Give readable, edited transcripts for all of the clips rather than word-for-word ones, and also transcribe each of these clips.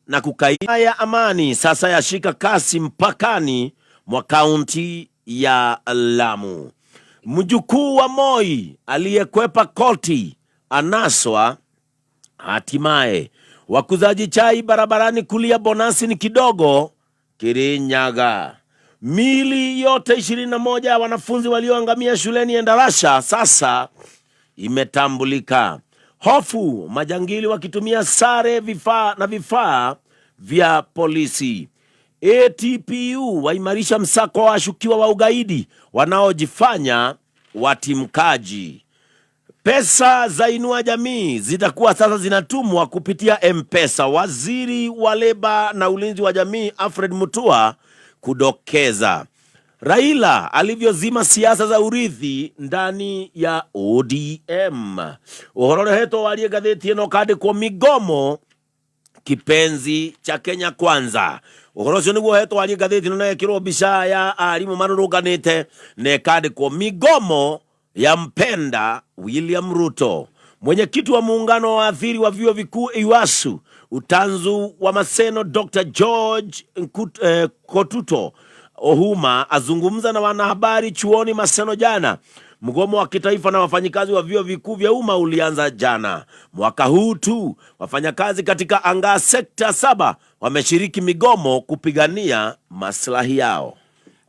na kukaia ya amani sasa yashika kasi mpakani mwa kaunti ya Lamu. Mjukuu wa Moi aliyekwepa koti anaswa hatimaye. Wakuzaji chai barabarani kulia bonasi ni kidogo Kirinyaga. Mili yote 21 ya wanafunzi walioangamia shuleni Endarasha sasa imetambulika. Hofu majangili wakitumia sare vifaa vya polisi. ATPU waimarisha msako wa washukiwa wa ugaidi wanaojifanya watimkaji. Pesa za Inua Jamii zitakuwa sasa zinatumwa kupitia M-Pesa. Waziri wa Leba na Ulinzi wa Jamii Alfred Mutua kudokeza. Raila alivyozima siasa za urithi ndani ya ODM. Uhoro heto walie gatheti eno kadi kwa migomo kipenzi cha Kenya Kwanza. Uhoro sio niguo heto walie gatheti na yakiro bisha ya alimu maruruganite ne kadi kwa migomo ya mpenda William Ruto. Mwenyekiti wa muungano wa athiri wa vyuo vikuu Iwasu utanzu wa Maseno Dr. George Kotuto Ohuma azungumza na wanahabari chuoni Maseno jana. Mgomo wa kitaifa na wafanyikazi wa vyuo vikuu vya umma ulianza jana. Mwaka huu tu wafanyakazi katika anga sekta 7 wameshiriki migomo kupigania maslahi yao.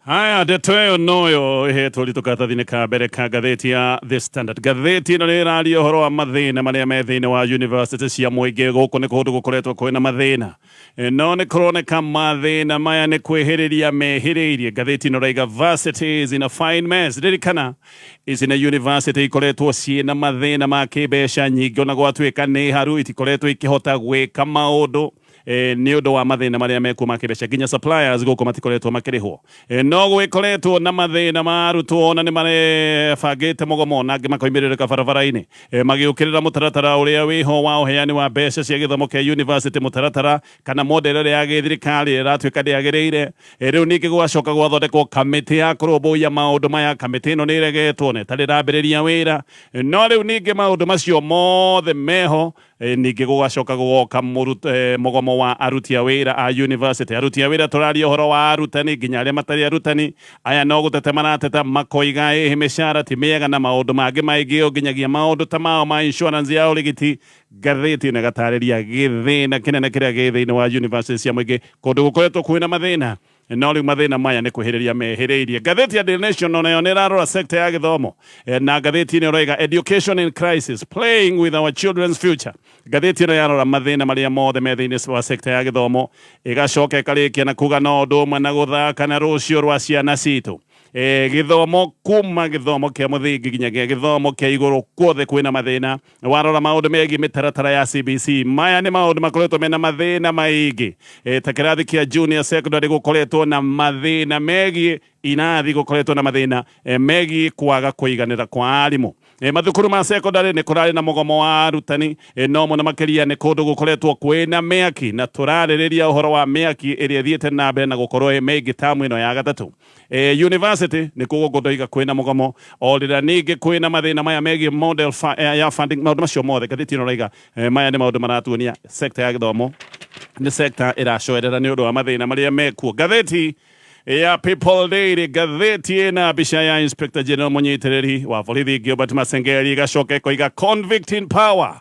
Haya ndeto noyo tulituka thine ka mbere ka gatheti ya The Standard. Gatheti no rĩraria ũhoro wa mathĩna marĩa me thĩinĩ wa university cia mũingĩ gũkũ nĩ kũndũ gũkoretwo kwĩna mathĩna. No nĩ kũroneka mathĩna maya nĩ kwĩhĩrĩria mehĩrĩirie. Gatheti no raiga varsity is in a fine mess. Ririkana is in a university ikoretwo ciĩna mathĩna ma kĩmbeca nyingĩ ona gwatuĩka nĩ haru itikoretwo ikĩhota gwĩka maũndũ ni undu wa mathina maria mekuo makibesha ginya suppliers goko matikoretwo makirihwo no gwikoretwo na mathina marutwo na ni mare fagete mogomo na makoimirira barabara-ini magiukirira mutaratara uria wiho wa uheani wa mbeca cia githomo kia university mutaratara kana model ria ya githirikari iratuika ndiagiriire riu ningi gwacoka gwathondekwo kamiti ya kurumbuia maundu maya. Kamiti no ni iregetwo ne tarirambiriria wira no riu ningi maundu macio mothe meho ningi gwacoka gwoka mogomo wa aruti a wira a university. Aruti a wira turaria uhoro wa arutani ginya aria matari arutani aya no gutete marateta makoiga mishara ti miega na maundu mangi maingĩ nginyagia maundu ta mao ma insurance ya urigiti. Gatheti na gatariria githina kinene kiria githini wa university cia mũingĩ kundu gukoretwo kwina mathina no riu mathina maya ni kwĩhĩrĩria mehĩrĩirie. Gatheti ya The Nation nayo nĩ ĩrarora sector ya gĩthomo na gatheti nĩ ĩroiga education in crisis playing with our children's future. Gatheti nĩ ĩrarora mathina marĩa mothe me thĩinĩ wa sector ya gĩthomo ĩgacoka ĩkarĩkia na kuga no ũndũ ũmwe na gũthaka na rũciũ rwa ciana citũ. Githomo kuma githomo kia muthingi nginyagia githomo kia iguru kwothe kwina mathina. Warora maundu megi mitaratara ya CBC maya ni maundu makoretwo mena mathina maingi. Ta kirathi kia junior secondary gukoretwo na mathina megi inathi gukoretwo na mathina megi kwaga kuiganira kwa arimu. Mathukuru ma secondary ni kurari na mugomo wa arutani no muno makiria ni kundu gukoretwo kwina miaki na turaririria uhoro wa miaki iria thiete na mbere na gukorwo megi tamu ino ya gatatu. University ni kugogodoiga kwina mugomo orira ningi kwina mathina maya megi model ya funding maundu macio mothe. Gatheti no raiga maya ni maundu maratuonia sector ya githomo ni sector iracoerera ni undu wa mathina maria mekuo. Gatheti ya People Daily, gatheti na bisha ya Inspector General Munyitiriri wa borithi Gilbert Masengeri gacoke koiga convict in power.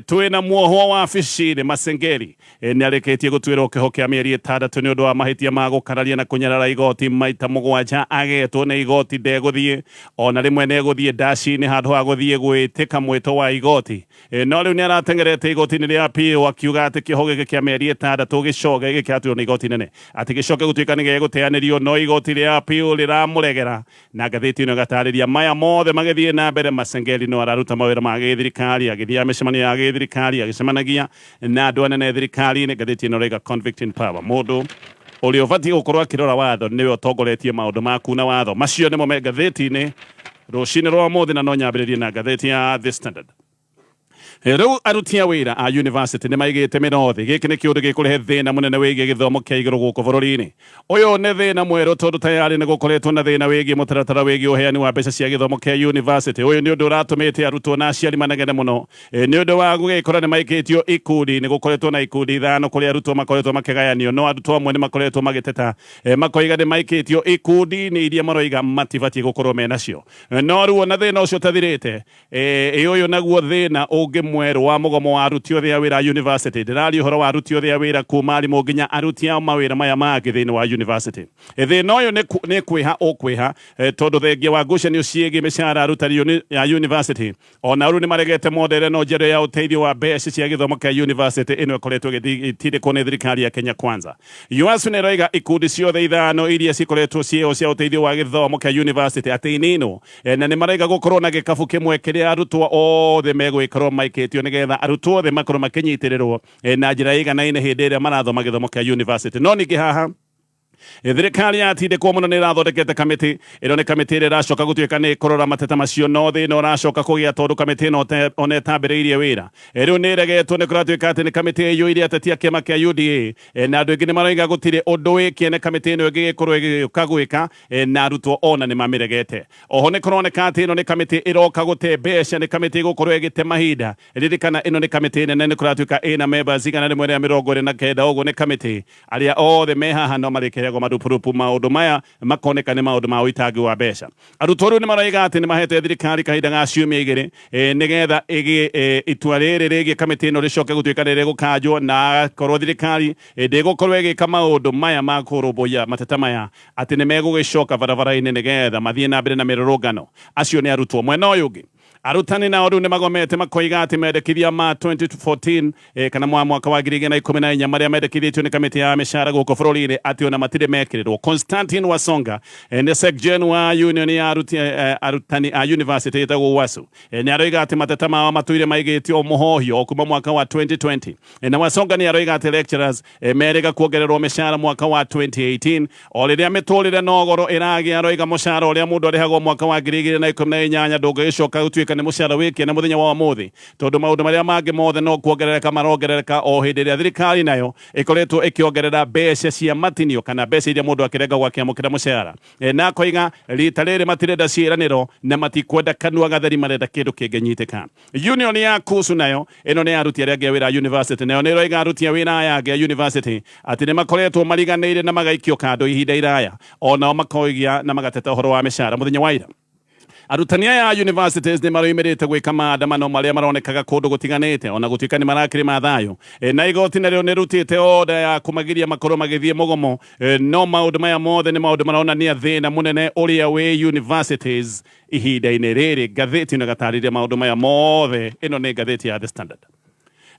Twina muohwo wa afisi Masengeri ni areketie gutwira kiho kia mieri 6 ni undu wa mahitia ma gukararia na kunyarara igoti maita mugwanja agetwo na igoti ndeguthie ona rimwe ne guthie dashi ni handu ha guthie gwitika mwito wa igoti. No riu ni aratengerete igoti ni ria appeal akiuga ati kiho giki kia mieri 6 gicoke gikiatwo ni igoti nene ati gicoke gutuika ni geguteanirio no igoti ria appeal riramuregera. Na gatheti no gatariria maya mothe magithie na mbere. Masengeri no araruta mawira ma githirikari agithia micemania githirikari agicemanagia na andu anene thirikari-ini. Gatheti no raiga convict in power. Mundu uri ubati gukorwo akirora watho niwe utongoretie maundu maku na watho macio nimo me gatheti-ini rucini rwa muthi na no nyambiririe na gatheti ya The Standard. Riu aruti a wira a university nĩ maigĩte mĩnothi gĩkĩ nĩ kĩũndũ gĩkũrehe thĩna mũnene wĩgiĩ gĩthomo kĩa igũrũ gũkũ bũrũri-inĩ. Ũyũ nĩ thĩna mwerũ tondũ tayari nĩ gũkoretwo na thĩna wĩgiĩ mũtaratara wĩgiĩ ũheani wa mbeca cia gĩthomo kĩa university. Ũyũ nĩ ũndũ ũratũmĩte arutwo na aciari manegene mũno nĩ ũndũ wa gũgĩkora nĩ maikĩtio ikundi. Nĩ gũkoretwo na ikundi ithano kũrĩa arutwo makoretwo makĩgayanio, no arutwo amwe nĩ makoretwo magĩteta makoiga nĩ maikĩtio ikundi-inĩ iria maroiga matibatiĩ gũkorwo menacio. No rĩu ona thĩna ũcio ũtathirĩte, ũyũ naguo thĩna ũngĩ mwerũ wa mũgomo wa aruti othe a wĩra a university. Ndĩraria ũhoro wa aruti othe a wĩra kuma arimũ nginya aruti a mawĩra maya mangĩ thĩinĩ wa university. Thĩna ũyũ nĩ kwĩha ũkwĩha tondũ thengia wa ngucanio ciĩgiĩ mĩcara arutani ya university, ona rĩu nĩ maregete modere no njerũ ya ũteithio wa mbeca cia gĩthomo kĩa university ĩno ĩkoretwo ĩgĩtindĩkwo nĩ thirikari ya Kenya Kwanza. UASU nĩ ĩroiga ikundi ciothe ithano iria cikoretwo ciĩho cia ũteithio wa gĩthomo kĩa university atĩ inino, na nĩ maroiga gũkorwo na gĩkabu kĩmwe kĩrĩa arutwo othe megwĩkorwo maikĩtio nĩgetha arutwo othe makorwo makĩnyitĩrĩrwo na njĩra ĩiganaine hĩndĩ ĩrĩa marathoma gĩthomo kĩa university. No ningĩ haha thirikari yatindĩkwo mũno nĩ ĩrathondekete kamĩtĩ. Ĩno nĩ kamĩtĩ ĩrĩa ĩracoka gũtuĩka nĩ ĩkũrora mateta macio, no thĩna ũracoka kũgĩa tondũ kamĩtĩ ĩno ona ĩtambĩrĩirie wĩra. Rĩu nĩ ĩregetwo nĩ kũratuĩka atĩ nĩ kamĩtĩ ĩiyũire ateti a kĩama kĩa UDA, na andũ aingĩ nĩ maroiga gũtirĩ ũndũ wĩkĩene kamĩtĩ ĩno ĩngĩgĩkorwo ĩgĩũka gwĩka, na arutwo ona nĩ mamĩregete. Oho nĩ kũroneka atĩ ĩno nĩ kamĩtĩ ĩroka gũte mbeca, nĩ kamĩtĩ ĩgũkorwo ĩgĩte mahinda. Ririkana ĩno nĩ kamĩtĩ nene, nĩ kũratuĩka ĩna members igana rĩmwe rĩa 29. Ũguo nĩ kamĩtĩ arĩa othe me haha no marĩkĩragwo marupurupu maũndũ maya makoneka nĩ maũndũ ma ũitangi wa mbeca. Arutwo rĩu nĩ maroiga atĩ nĩ mahete thirikari kahinda ga ciumia 2 nĩgetha itua rĩrĩ rĩgiĩ kamĩtĩ ĩno rĩcoke gũtuĩka rĩrĩ gũkanjwo, na korwo thirikari ndĩgũkorwo ĩgĩka maũndũ maya ma kũrũmbũiya mateta maya atĩ nĩ megũgĩcoka barabara-inĩ nĩgetha mathiĩ na mbere na mĩrũrũngano. Acio nĩ arutwo. Mwena ũyũ ũngĩ, arutani nao rĩu nĩ magomete makoiga atĩ mendekithia ma 2014 kana mwaka wa 2014 marĩa mendekithĩtio nĩ kamĩtĩ ya mĩcara gũkũ bũrũri-inĩ atĩ ona matirĩ mekĩrĩrwo. Constantine Wasonga nĩ secgen wa union ya arutani a university ĩtagwo UASU, nĩ aroiga atĩ mateta mao matũire maigĩtio mũhohio kuma mwaka wa 2020, na Wasonga nĩ aroiga atĩ lecturers merĩga kuongererwo mĩcara mwaka wa 2018 o rĩrĩa mĩtũrĩre no goro ĩragĩa. Aroiga mũcara ũrĩa mũndũ arĩhagwo mwaka wa 2018 ndũngĩgĩcoka gũtuĩka nĩ mũcara wĩkie na mũthenya wa ũmũthĩ, tondũ maũndũ marĩa mangĩ mothe no kuongerereka marongerereka o hĩndĩ ĩrĩa thirikari nayo ĩkoretwo ĩkĩongerera mbeca cia matinio kana mbeca iria mũndũ akĩrengagwo akĩamũkĩra mũcara. Na akoiga rita rĩrĩ matirenda ciĩranĩro na matikwenda kanua gatheri, marenda kĩndũ kĩngĩnyitĩka. Union ya KUSU nayo, ĩno nĩ aruti arĩa angĩ a wĩra a university, nayo nĩ ĩroiga aruti a wĩra aya angĩ a university atĩ nĩ makoretwo mariganĩire na magaikio kando ihinda iraya, onao makoigia na magateta ũhoro wa mĩcara. Mũthenya wa ira, arutani aya a universities nĩ maroimĩrĩte gwĩka maandamano marĩa maronekaga kũndũ gũtiganĩte, ona gũtuĩka nĩ marakĩrĩma thayũ. Na igoti narĩo nĩ rutĩte oda ya kũmagiria makorwo magĩthiĩ mũgomo. No maũndũ maya mothe nĩ maũndũ maronania thĩna mũnene ũrĩa wĩ universities ihinda-inĩ rĩrĩ. Ngathĩti na gatarĩria maũndũ maya mothe, ĩno nĩ ngathĩti ya The Standard.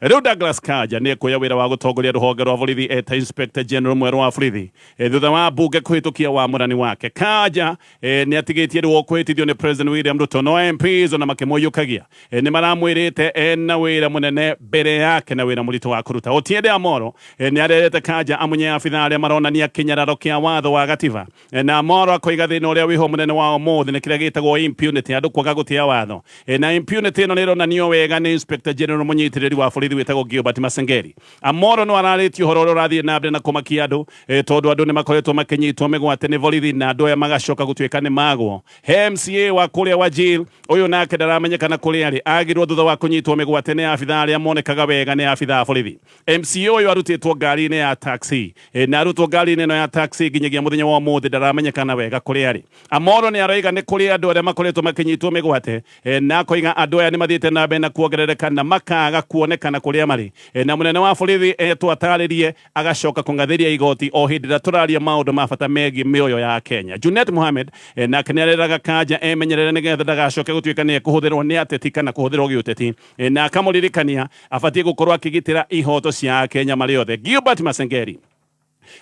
Rĩu Douglas Kanja nĩ ekuoya wĩra wa gũtongoria rũhonge rwa borithi eta Inspector General mwerũ wa borithi thutha wa mbunge kũhĩtũkia wamũrani wake. Kanja nĩ atigĩtie rĩu kũhĩtithio nĩ President William Ruto, no MPs ona makĩmũiyũkagia nĩ maramwĩrĩte ena wĩra mũnene mbere yake na wĩra mũritũ wa kũruta. Otiende Amolo nĩ arerete Kanja amunye abitha arĩa maronania kĩnyararo kĩa watho wa gatiba, na Amolo akoiga thĩna ũrĩa wĩho mũnene wa ũmũthĩ nĩ kĩrĩa gĩtagwo impunity, andũ kwaga gũtĩa watho. Na impunity ĩno nĩ ĩronanio wega nĩ Inspector General mũnyitĩrĩri wa borithi wĩtagwo Gilbert Masengeri. Amolo no ararĩtio ũhoro ũrĩa ũrathiĩ na mbere na kũmakia andũ, tondũ andũ nĩ makoretwo makĩnyitwo mĩgwate nĩ borithi na andũ aya magacoka gũtuĩka nĩ magwo. MCA wa kũrĩa Wajir ũyũ nake ndaramenyekana kũrĩa arĩ, agirwo thutha wa kũnyitwo mĩgwate nĩ abitha arĩa monekaga wega nĩ abitha a borithi. MCA ũyũ arutĩtwo ngari-inĩ ya taxi, na arutwo ngari-inĩ ĩno ya taxi nginyagia mũthenya wa ũmũthĩ ndaramenyekana wega kũrĩa arĩ. Amolo nĩ aroiga nĩ kũrĩ andũ arĩa makoretwo makĩnyitwo mĩgwate, na akoiga andũ aya nĩ mathiĩte na mbere na kuongerereka na makaga kuonekana kũrĩa marĩ. Na mũnene wa borithi twatarĩrie agacoka kũngathĩria igoti o hĩndĩ ĩrĩa tũraria maũndũ ma bata megiĩ mĩoyo ya Kenya. Junet Mohamed nake nĩ areraga Kanja emenyerere nĩgetha ndagacoke gũtuĩka nĩ ekũhũthĩrwo nĩ ateti kana kũhũthĩrwo gĩũteti, na akamũririkania abatiĩ gũkorwo akĩgitĩra ihoto cia Kenya marĩ othe. Gilbert Masengeri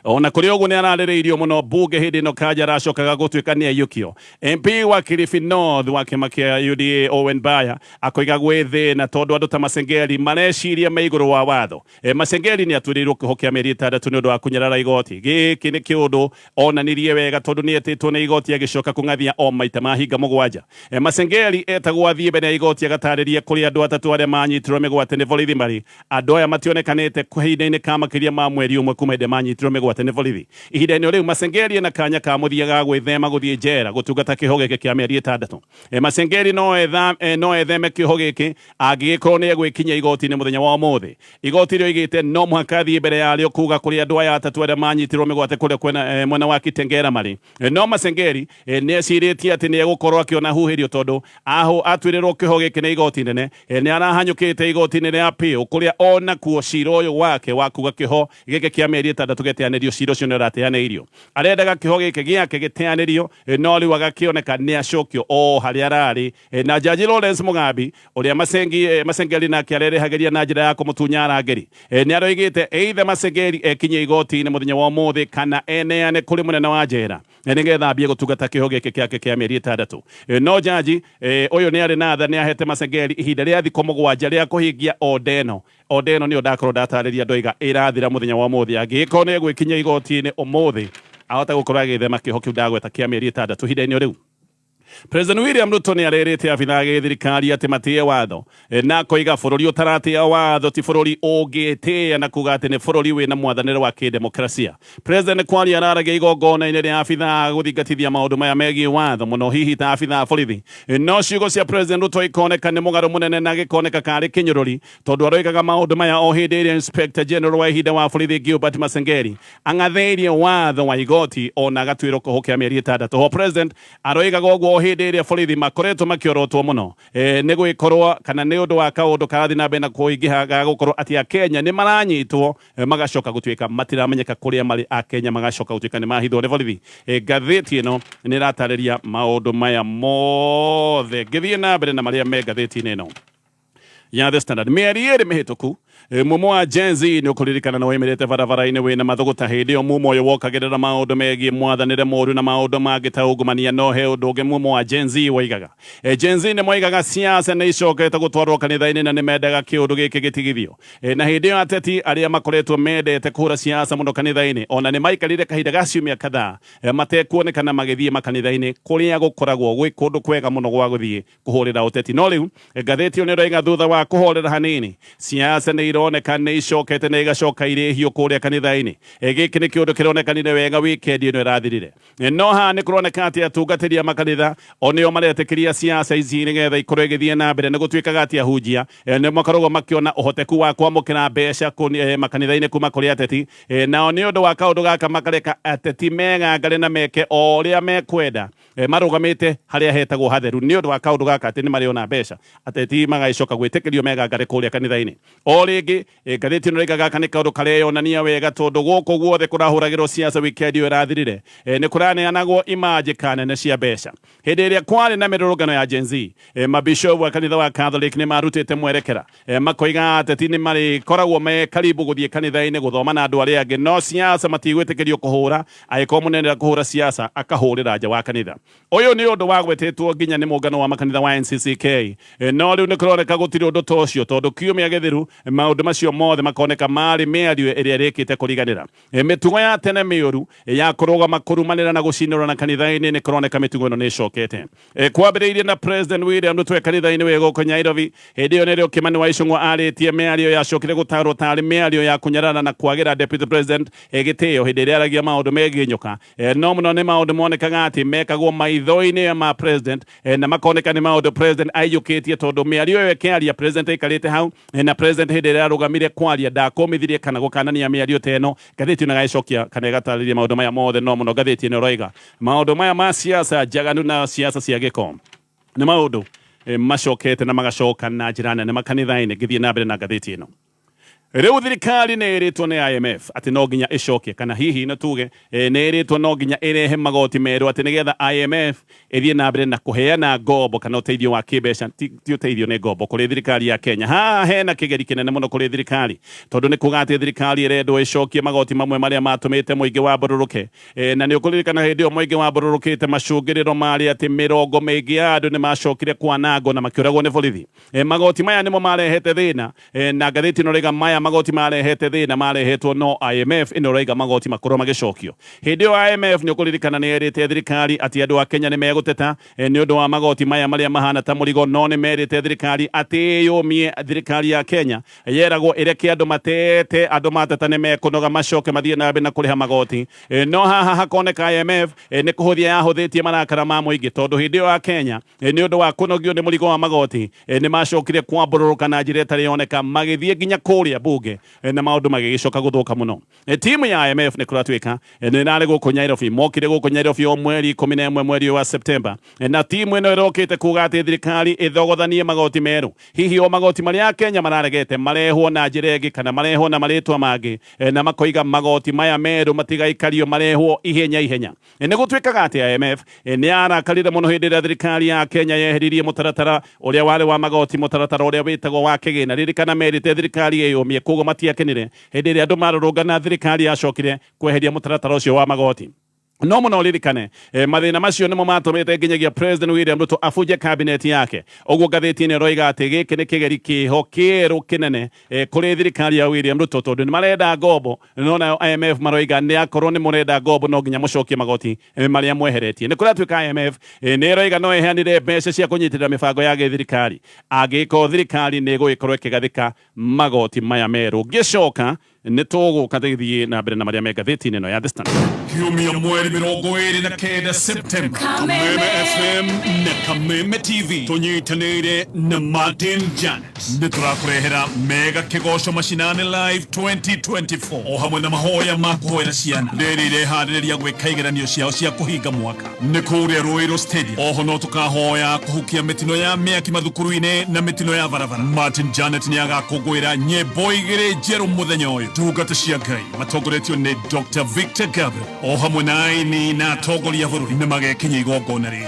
ona kuri ogu ni ararireirio muno bunge hindi no kaja aracokaga gutuika ni ayukio MP wa Kilifi North wa kima kia UDA Owen Baya akoiga gwithina tondu andu ta Masengeli mareciria maiguru wa watho Masengeli ni aturirwo kihokia meri 6 ni undu wa kunyarara igoti giki ni kiundu onanirie wega tondu ni etitwo ni igoti agicoka kungathia o maita mahinga 7 Masengeli etagwo athie mbere ya igoti agatariria kuri andu atatu aria manyitirwo migwate ni borithi mari andu aya mationekanite kuhinda-ini ka makiria ma mweri umwe kuma inde manyitirwo migwate ni borithi ihinda-ini riu Masengeli na kanya ka muthia ga gwithema guthie njera gutungata kiho giki kia meri 6 Masengeli no etheme kiho giki angigikorwo ni egwikinya igoti ni muthenya wa umuthi igoti rio igite no muhaka athie mbere yario kuga kuri andu aya atatu aria manyitirwo migwate kuri kwena mwena wa Kitengera mari no Masengeli ni aciritie ati ni egukorwo akiona huhirio tondu aho atwirirwo kiho giki ni igoti nene ni arahanyukite igoti nene apio kuria ona kuo cira uyu wake wa kuga kiho giki kia meri 6 geteanirio cira ucio ni urateanirio arendaga kiho giki giake giteanirio no riu agakioneka ni acokio o haria arari na Jaji Lawrence Mugambi uria Masengeli nake arerehageria na njira ya kumutunya arangeri ni aroigite either Masengeli ekinye igoti ni muthenya wa umuthi kana eneane kuri munene wa njera nigetha ambie gutungata kiho giki kiake kia meri 6 no jaji uyu ni ari na tha ni ahete Masengeli ihinda ria thikũ 7 ria kuhingia odeno ni ndakorwo ndatariria ndoiga irathira muthenya wa umuthi angikorwo ni egwikinya igoti-ini umuthi ahota gukorwo agithema kiho kiu ndagweta kia meri 6 ihinda-ini riu President William Ruto ni arerete abitha githirikari ati matie watho na koiga bururi utaratia watho ti bururi ungitia na kuga ati ni bururi wina mwathaniro wa kidemokrasia President kwani araragia igongona-ini ria abitha guthingatithia maundu maya megie watho muno hihi ta abitha borithi no ciugo cia President Ruto ikoneka ni mugaru munene na gikoneka kari kinyururi tondu aroigaga maundu maya o hindi iria Inspector General wa ihinda wa borithi Gilbert Masengeli angatheirie watho wa igoti ona agatwirwo kuhukia meri 6 ho President aroigaga uguo hindi iria borithi makoretwo makiorotwo muno ni gwikorwo kana ni undu wa kaundu karathi na mbere na kuingiha gukorwo ati a Kenya ni maranyitwo magacoka gutuika matiramenyeka kuria mari a Kenya magacoka gutuika ni mahithwo ni borithi ngathiti ino ni ratariria maundu maya mothe ngithie na mbere na maria me ngathiti-ini ino ya The Standard mieri iri mihituku mumo wa Gen Z ni ukuririkana na wemerete barabara-ini wina mathuguta hindi o mumo uyu wokagirira maundu megie mwathanire moru na maundu mangi ta ungumania no he undu ungi mumo wa Gen Z waigaga Gen Z ni moigaga siasa ni icokete gutwarwo kanitha-ini na ni mendaga kiundu giki gitigithio na hindi yo ateti aria makoretwo mendete kuhura siasa muno kanitha-ini ona ni maikarire kahinda ga ciumia kadhaa matekuonekana magithie makanitha-ini kuria gukoragwo gwi kundu kwega muno gwa guthie kuhurira uteti no riu ngathiti ni roiga thutha wa kuhorera hanini siasa ni ironeka ni icokete na igacoka irihio kuria kanitha-ini giki ni kiundu kironekanire wega weekend ino irathirire no ha ni kuroneka ati atungatiri a makanitha onio maretikiria siasa ici nigetha ikorwo igithie na mbere ni gutuikaga ati ahunjia ni makoragwo makiona uhoteku wa kwamukira mbeca makanitha-ini kuma kuri ateti nao ni undu wa kaundu gaka makareka ateti megangare na meke o ria mekwenda marugamite haria hetagwo hatheru ni undu wa kaundu gaka ati ni mariona mbeca ateti magaicoka gwitikirio megangare kuria kanitha-ini o ringi ngathiti no rigaga kana kaundu kareyonania wega tondu guku guothe kurahuragirwo siasa weekend iyo irathirire ni kuraneanagwo imaji kanene cia mbeca hindi iria kwari na mirurungano ya Gen Z mabishopu wa kanitha wa Catholic ni marutite mwerekera makoiga ateti ni mari koragwo me karibu guthie kanitha-ini guthoma na andu aria angi no siasa matigwitikirio kuhura aiko munene kuhura siasa akahurira nja wa kanitha uyu ni undu wa gwetetwo nginya ni muungano wa makanitha wa NCCK no riu ni kuroneka gutiri undu tocio tondu kiumia githiru maundu macio mothe makoneka mari miario iria rikite kuriganira mitugo ya tene miuru ya kurugama kurumanira na gucinirwo na kanitha-ini ni kuroneka mitugo ino ni icokete kwambiriirie na President William Ruto kanitha-ini we guku Nairobi hindi iyo nirio Kimani wa Icung'wa aritie miario yacokire gutarwo tari miario ya kunyarana na kwagira Deputy President gitio hindi iria aragia maundu megie nyoka no muno ni maundu monekaga ati mekagwo maitho-ini ma President na makoneka ni maundu President aiyukitie tondu miario iyo kiaria President ikarite hau na President hindi iria arugamire kwaria ndakomithirie kana gukanania miario teno ngathiti na gaicokia kana gatariria maundu maya mothe no muno ngathiti ni roiga maundu maya ma siasa njaganu na siasa cia giko ni maundu macokete na magacoka na njira nene makanitha-ini ngithie na mbere na ngathiti ino Riu thirikari neritwo ni IMF ati no nginya icokie kana hihi na tuge neritwo no nginya irehe magoti meru ati nigetha IMF ithie na mbere na kuheana ngombo kana uteithio wa kibeca ti uteithio ni ngombo kuri thirikari ya Kenya. Ha hena kigeri kinene muno kuri thirikari tondu ni kuga ati thirikari irendwo icokie magoti mamwe maria matumite muingi wa bururuke na ni ukuririkana hindi yo muingi wa bururukite macungiriro mari ati mirongo mingi andu ni macokire kwanango na makiuragwo ni borithi. Magoti maya nimo marehete thina na ngathiti no rega maya magoti marehete thina marehetwo no IMF ino raiga magoti makoro magicokio. Hindi yo IMF ni ukuririkana ni erite thirikari ati andu a Kenya ni meguteta ni undu wa magoti maya maria mahana ta murigo no ni merite thirikari ati yumie thirikari ya Kenya yeragwo ireke andu matete andu mateta ni mekunoga macoke mathie na mbere na kuriha magoti. No haha hakoneka IMF ni kuhuthia yahuthitie marakara ma muingi tondu hindi yo ya Kenya ni undu wa kunogio ni murigo wa magoti ni macokire kwambururuka na njira itari yoneka magithie nginya kuria bunge na maundu magigicoka guthuka muno. Timu ya IMF ni kuratwika ni nari guku Nairobi mokire guku Nairobi o mweri 11 mweri wa September na timu ino irokite kuga ati thirikari ithogothanie magoti meru hihi o magoti maria Kenya mararegete marehwo na njira ingi kana marehwo na maritwa mangi na makoiga magoti maya meru matigaikario marehwo ihenya ni gutwikaga ati IMF ni arakarire muno hindi ria thirikari ya Kenya yeheririe mutaratara uria wari wa magoti mutaratara uria witagwo wa kigina ririkana merite thirikari eyumie kugo matiakenire hindi ria andu marurungana thirikari yacokire kweheria mutaratara ucio wa magoti. No muno ririkane mathina macio nimo matumite nginyagia President William Ruto afuje cabinet yake. Oguo ngathiti-ini roiga ati giki ni kigeri kiho kieru kinene kuri thirikari ya William Ruto tondu ni marenda ngombo no na IMF maroiga ni akorwo ni murenda ngombo no nginya mucokie magoti maria mweheretie. Ni kuratwika IMF ni roiga no iheanire mbeca cia kunyitirira mibango ya thirikari agiko thirikari ni guikorwo ikigathika magoti maya meru. Gicoka ni tuguka thithie na mbere na maria me ngathiti-ini no ya The Standard. Kiumia mweri 29 Septemba Kameme FM na Kameme TV tunyitanire na Martin Janet niturakurehera mega kigoco mashinani live 2024 o hamwe na mahoya makuhoera ciana ndirire haririria gwika igeranio ciao cia kuhinga mwaka ni kuria Royal Stadium. Oho no tukahoya kuhukia mitino ya miaki mathukuru-ini na mitino ya barabara. Martin Janet ni agakungwira nyimbo igiri njeru muthenya uyu tugata cia Ngai matongoretio ni Dr. Victor Gabriel o hamwe na aini na atongoria bururi ni magekinya igongona ri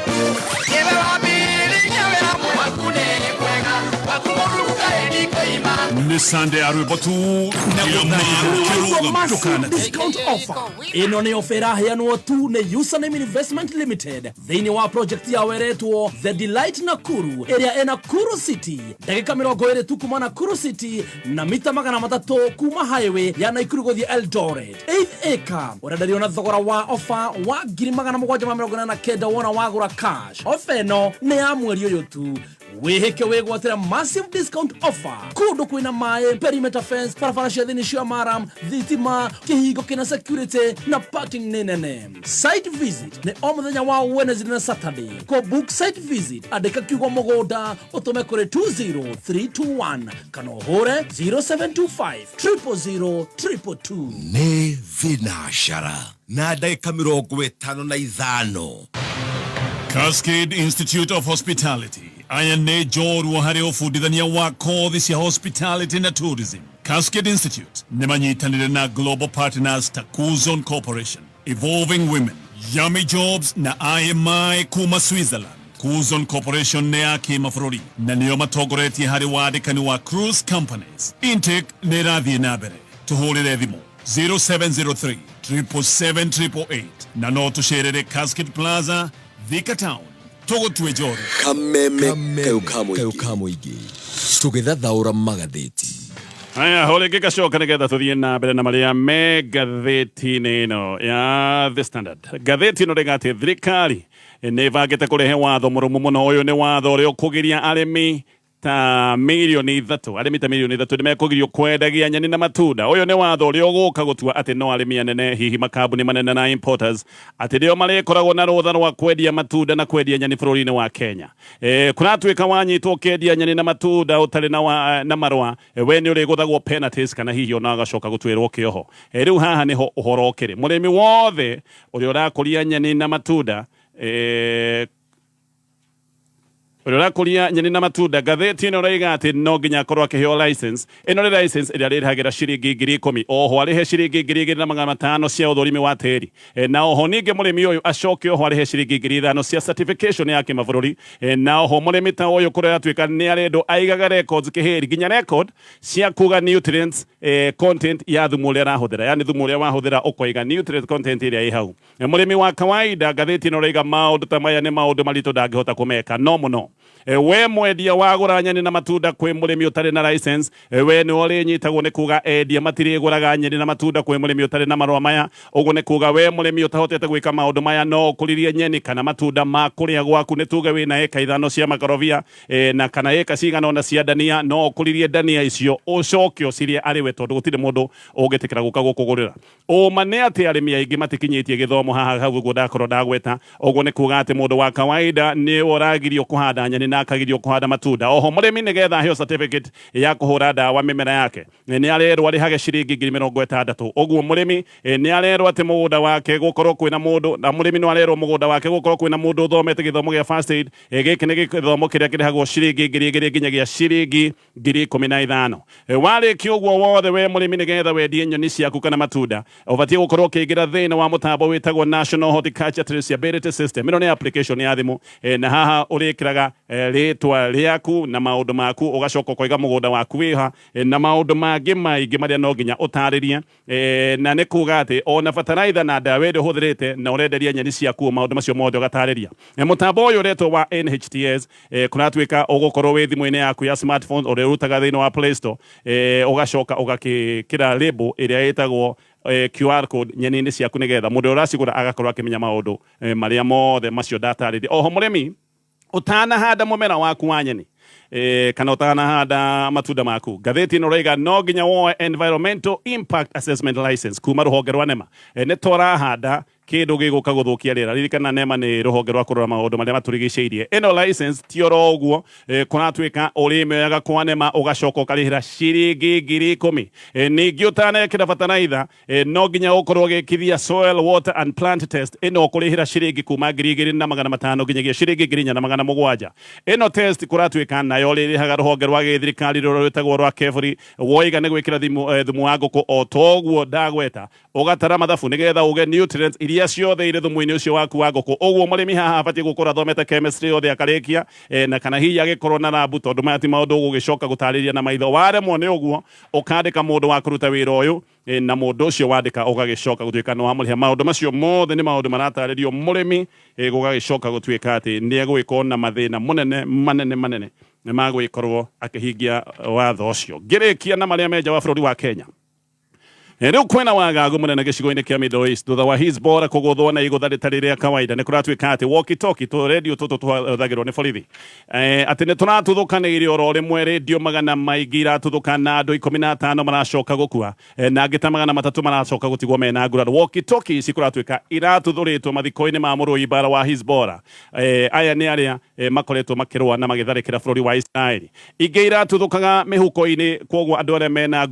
ni Sunday arwimbo tu discount offer. Ino ni ofera heanwo tu ni Username Investment Limited thiini wa project ya weretwo The Delight Nakuru area Nakuru City dakika 20 tu kuma Nakuru City na mita 300 kuma highway ya Nakuru guthie Eldoret 8 acre. Uradario na thogora wa offer wa 789 wona wagura cash. Offer no ni ya mweri uyu tu. Wiheke wegwatira massive discount offer kundu kwina mae perimeter fence barabara cia thini cia maram thitima kihingo kina security na parking nene. Site visit ni o muthenya wa Wednesday na Saturday. Ko book site visit andika kiugo mugonda utume kuri 20321 kana hore 0725 000 222 ni vinashara na dakika 55. Cascade Institute of Hospitality aya ne jorwo hari ofudithania wa kothi cia hospitality na tourism. Cascade Institute ni manyitanire na global partners ta Kuzon Corporation, Evolving Women, Yummy Jobs na IMI kuma Switzerland. Kuzon Corporation ne yake mafurori na niyo matogoretie hari wadikani wa cruise companies. Intake ne rathie nabere tuhurire thimu 0703 777 na no tusherere Cascade Plaza Thika Town. Togo tuejori Kameme kayukamo igi tugithathaura magathiti. Aya hole gigacoka nigetha tuthie na mbere na maria me ngathiti-ini ino ya The Standard. Ngathiti ino regate thirikari ni bangite kurehe watho murumu muno. Uyu ni watho uria ukugiria arimi ta milioni 3 arimi ta milioni 3 ni mekugirio kwendagia nyeni na matunda. Uyu ni watho uria uguka gutua ati no arimi anene hihi makambuni manene na importers ati dio marikoragwo na rutha rwa kwendia matunda na kwendia nyeni bururi-ini wa Kenya. Kuratwika wanyitwo kendia nyeni na matunda utari na marwa we ni uri guthagwo penalties kana hihi ona agacoka gutwirwo kioho. Riu haha niho uhoro ukiri murimi wothe uria urakuria nyeni na matunda Ora kuria nyeni na matunda gatheti ino raiga ati no nginya korwa kiheo license ino ri license ira riragira ciringi 10,000 oho arihe ciringi 2,500 cia uthurimi wa tiri na oho ninge murimi uyu acoke oho arihe ciringi 5,000 cia certification ya kimabũrũri na oho murimi ta uyu kuria twika ni arendo aigaga records kiheri nginya record cia kuga nutrients content ya thumu uria arahuthira yani thumu uria wahuthira ukoiga nutrient content iria i hau murimi wa kawaida gatheti ino raiga maundu ta maya ni maundu marito ndangihota kumeka no muno we mwendia wagura nyeni na matunda kwi murimi utari na license we ni uri nyitagwo ni kuga endia matiri guraga nyeni na matunda kwi murimi utari na marwa maya ugu ni kuga we murimi utahotete gwika maundu maya no kuririe nyeni kana matunda ma kuria gwaku ni tuge wina eka 5 cia makorobia na kana eka cigana ona cia dania no kuririe dania icio ucoke ucirie ari we tondu gutire mundu ugitikira guka gukugurira mane ati arimi aingi matikinyitie githomo haha hau guo ndakorwo ndagweta ugu ni kuga ati mundu wa kawaida ni uragirio kuhanda nyeni na akagirio kuhanda matunda oho murimi nigetha heo certificate ya kuhura dawa mimera yake ni arerwo ari hage ciringi 60 oguo murimi ni arerwo ati mugunda wake gukorwo kwina mundu na murimi no arerwo mugunda wake gukorwo kwina mundu thomete githomo gia first aid giki ni githomo kiria kirihagwo ciringi 2,000 nginyagia ciringi 15,000 wariki uguo wothe we murimi nigetha wendie nyoni ciaku kana matunda ubatie gukorwo kiingira thina wa mutambo witagwo National Horticulture Traceability System ino ni application ya thimu na haha urikiraga ritwa riaku na maundu maku ugacoka koiga mugunda waku wiha na maundu mangi maingi maria no nginya utaririe na ni kuga ati ona fertilizer na dawa iri huthirite na urenderia nyeni ciaku maundu macio mothe ugatariria mutambo uyu retwo wa NHTS kuratwika ugukorwo wi thimu-ini yaku ya smartphone uri rutaga thini wa Play Store ugacoka ugakira label iria itagwo QR code nyeni-ini ciaku nigetha mundu uracigura agakorwo akimenya maundu maria mothe macio dataririe oho murimi utanahanda mumera waku wa nyeni kana utanahanda matunda maku gatheti ino raiga no nginya woe environmental impact assessment license kuma ruhonge rwa NEMA ni twarahanda kindu giguka guthukia rira ririkana NEMA ni ruhonge rwa kurora maundu maria maturigiceirie ino license ti oro uguo kuratwika urimioyaga kwa NEMA ugacoka ukarihira ciringi 10,000 ningi utanekira fertilizer no nginya ukorwo gikithia soil water and plant test ino kurihira ciringi kuma 2,500 nginyagia ciringi 4,700 ino test kuratwika nayo ririhaga ruhonge rwa githirikari rwitagwo rwa KEFRI woiga ni gwikira thumu wa nguku o toguo ndagweta ugatara mathabu nigetha uge nutrients iria ciothe ire thumu-ini ucio waku wa nguku uguo murimi haha abatie gukora thomete chemistry yothe akarikia na kana hihi agikorwo na labu tondu maya ti maundu ugugicoka gutariria na maitho waremwo ni uguo ukandika mundu wa kuruta wira uyu na mundu ucio wandika ugagicoka gutwika no amuriha maundu macio mothe ni maundu marataririo murimi gugagicoka gutwika ati ni egwikwo na mathina manene ni magwikorwo akihingia watho ucio ngirikia na maria menja wa bururi wa Kenya riu kwina wagagu munene gicigo-ini kia Middle East thutha wa Hizbora kuguthwo na igutha ritari ria kawaida ni kuratwika ati walkie talkie tu radio tutu twathagirwo ni borithi ati ni turatuthukanire oro rimwe radio magana maingi iratuthuka na andu 15 maracoka gukua na angita magana 3 maracoka gutigwo mena nguraro walkie talkie ici kuratwika iratuthuritwo mathiko-ini ma murui bara wa Hizbora aya ni aria makoretwo makirwa na magitharikira bururi wa Israeli ingi iratuthukaga mihuko-ini kwoguo andu aria mena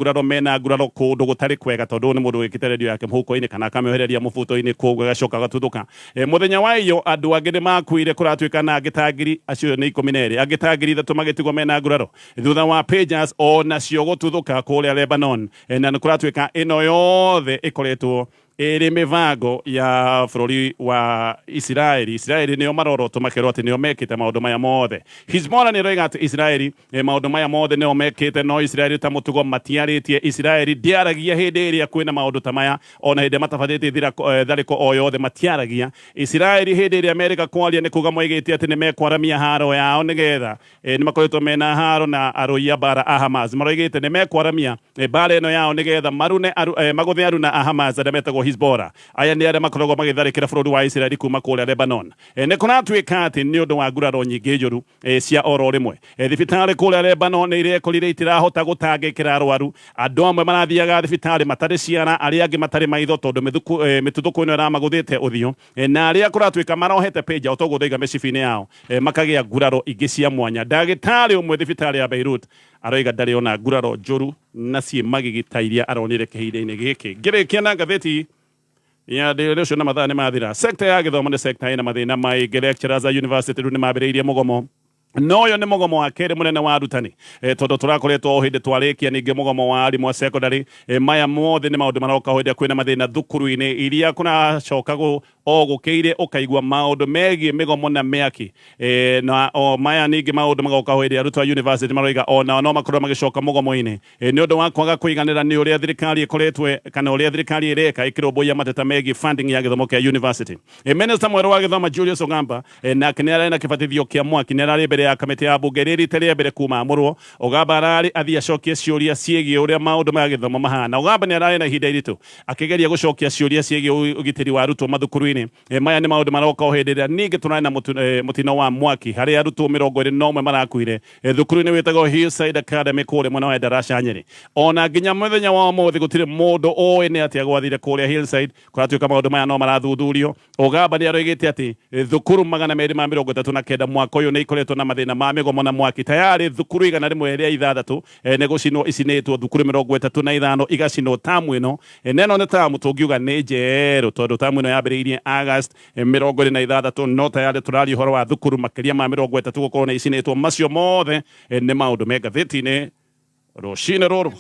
nguraro kundu gutari kwega tondu ni mundu wikite radio yake muhuko-ini kana akamehereria mubuto-ini kwoguo agacoka gatuthuka muthenya wa iyo andu angi ni makuire kuratwika na angitangiri acio ni 12 angitangiri 3 magitigwo mena nguraro thutha wa pages ona cio gututhuka kuria Lebanon na ni kuratwika ino yothe ikoretwo iri mivango ya bururi wa Israeli nio marorotwo makirwo ati nio mekite maundu maya mothe Hizbora ni roiga ati Israeli maundu maya mothe nio mekite no Israeli ta mutugo matiaritie Israeli diaragia hindi iria kwina maundu ta maya ona hindi matabathite thariko o yothe matiaragia Israeli hindi iria Amerika kwaria ni kuga moigite ati ni mekwaramia haro yao nigetha ni makoretwo mena haro na aruia bara a Hamas maroigite ni mekwaramia bara ino yao nigetha marune maguthe aruna a Hamas aria metagwo Hizbora aya ni aria makoragwo magitharikira bururi wa Israeli kuma kuria Lebanon ni kuratwika ati ni undu wa nguraro nyingi njuru cia oro rimwe thibitari kuria Lebanon ni irekorire itirahota gutangikira arwaru andu amwe marathiaga thibitari matari ciana aria angi matari maitho tondu mituthuko ino iramaguthite uthio na aria kuratwika marohete page autoguthiga mecibi-ini yao makagia nguraro ingi cia mwanya ndagitari umwe thibitari ya Beirut aroiga ndari ona nguraro njuru na cie magigitairia aronire kihinda-ini giki ngirikia na gatheti ya ndio na mathane mathira sekta ya githomo ni sekta ina mathina maingi lecturers a university ni mabiriirie mugomo no yo nä må gomo wa kerä må nene wa arutani tondå tå rakoretwo o hä ndä twarä kia ningä må gomo wa arimå a secondary maya mothe nä maå ndå maroka hä ndä kwä na mathä na thukuru-inä iria kå nacoka o gå kä ire å kaigua maå ndå megiä mä gomo na mä aki na o maya ningä maå ndå magoka hä ndä arutwo a university maroiga onao no makorwo magä coka må gomo-inä nä å ndå wa kwaga kå iganä ra nä å rä a thirikari ä koretwe kana å rä a thirikari ä reka ä kä rå mbå ia mateta megiä funding ya gä thomo kä a university minister mwerå wa gä thoma Julius Ogamba nake nä ararä na kä batithio kä a mwaki nä ararä mbere ya kamĩtĩ ya mbunge rĩrĩ rĩa mbere kuma amũrwo Ogamba ararĩ athiĩ acokie ciũria ciĩgiĩ ũrĩa maũndũ ma gĩthomo mahana Ogamba nĩ ararĩ na ihinda iritũ akĩgeria gũcokia ciũria ciĩgiĩ ũgitĩri wa arutwo mathukuru-inĩ maya nĩ maũndũ maroka o hĩndĩ ĩrĩa ningĩ tũrarĩ na mũtino wa mwaki harĩa arutwo 21 marakuire thukuru-inĩ wĩtagwo Hillside Academy kũrĩa mwena wa Endarasha Nyeri ona nginya mũthenya wa ũmũthĩ gũtirĩ mũndũ ũĩ nĩ atĩa gwathire kũrĩa Hillside kũratuĩka maũndũ maya no marathuthurio Ogamba nĩ aroigĩte atĩ thukuru 239 mwaka ũyũ nĩ ikoretwo na mathĩna ma mĩgomo na mwaki tayari thukuru igana rĩmwe rĩa ithathatũ nĩ gũcinwo icinĩtwo thukuru 35 igacinwo tamu ĩno neno nĩ tamu tũngiuga nĩ njerũ tondũ tamu ĩno yambĩrĩirie August 26 no tayari tũraria ũhoro wa thukuru makĩria ma 30 gũkorwo nĩ icinĩtwo macio mothe nĩ maũndũ me ngathĩti-inĩ rũcinĩ rũrũ